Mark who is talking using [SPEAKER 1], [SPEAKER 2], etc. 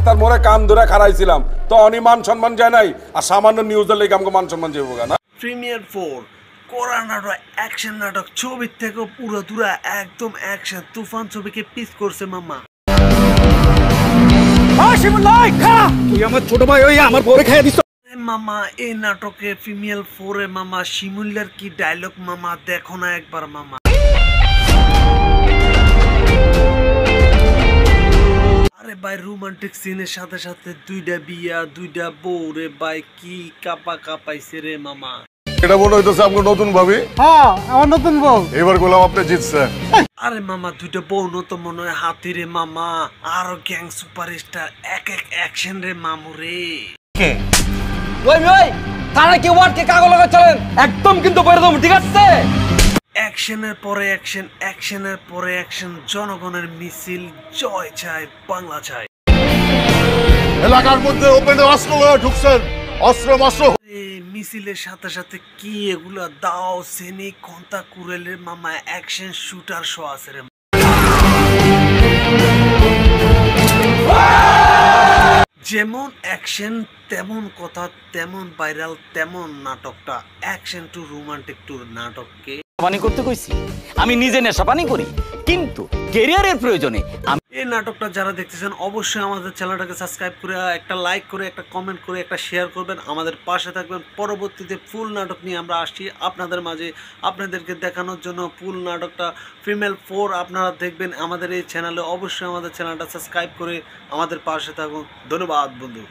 [SPEAKER 1] রাস্তার মোড়ে কান ধরে খাড়াইছিলাম তো অনিমান সম্মান যায় নাই আর সামান্য নিউজের লেগে আমাকে মান সম্মান যাবো না।
[SPEAKER 2] প্রিমিয়ার 4 কোরা নাটক অ্যাকশন নাটক ছবির থেকে পুরো দূরা একদম অ্যাকশন তুফান ছবিকে পিস করছে মামা।
[SPEAKER 3] তুই আমার ছোট ভাই হইয়া আমার বউরে খাইয়া দিছ
[SPEAKER 2] মামা এই নাটকে ফিমেল 4 এ মামা শিমুল্লার কি ডায়লগ মামা দেখো না একবার মামা। আরে ভাই রোমান্টিক সিনের সাথে সাথে দুইটা বিয়া দুইটা বউ রে ভাই কি কাপা কাপাইছে রে মামা।
[SPEAKER 1] এটা মনে হইতেছে আপনার নতুন ভাবি।
[SPEAKER 3] হ্যাঁ আমার নতুন বউ।
[SPEAKER 1] এবার গোলাম আপনি জিতছেন।
[SPEAKER 2] আরে মামা দুইটা বউ নতুন মনে হয় হাতি রে মামা আর গ্যাং সুপারস্টার এক এক অ্যাকশন রে মামু রে।
[SPEAKER 3] ওই তারা কি ওয়ার্ড কে কাগজ লাগা চলেন একদম কিন্তু বইরে দাও ঠিক আছে।
[SPEAKER 2] অ্যাকশনের পরে অ্যাকশন অ্যাকশনের পরে অ্যাকশন জনগণের মিছিল জয় চাই বাংলা চাই।
[SPEAKER 1] এলাকার মধ্যে ওপেনে অস্ত্র ঢুকছেন অস্ত্র মস্ত্র
[SPEAKER 2] মিছিলের সাথে সাথে কি এগুলা দাও সেনি কন্তা কুরেলের মামা অ্যাকশন শুটার শো আছে রে। যেমন অ্যাকশন তেমন কথা তেমন ভাইরাল তেমন নাটকটা অ্যাকশন টু রোমান্টিক টু নাটককে
[SPEAKER 4] পানি করতে কইছি আমি নিজে নেশা পানি করি কিন্তু ক্যারিয়ারের প্রয়োজনে আমি
[SPEAKER 2] এই নাটকটা যারা দেখতেছেন অবশ্যই আমাদের চ্যানেলটাকে সাবস্ক্রাইব করে একটা লাইক করে একটা কমেন্ট করে একটা শেয়ার করবেন আমাদের পাশে থাকবেন। পরবর্তীতে ফুল নাটক নিয়ে আমরা আসছি আপনাদের মাঝে আপনাদেরকে দেখানোর জন্য। ফুল নাটকটা ফিমেল 4 আপনারা দেখবেন আমাদের এই চ্যানেলে। অবশ্যই আমাদের চ্যানেলটা সাবস্ক্রাইব করে আমাদের পাশে থাকুন। ধন্যবাদ বন্ধু।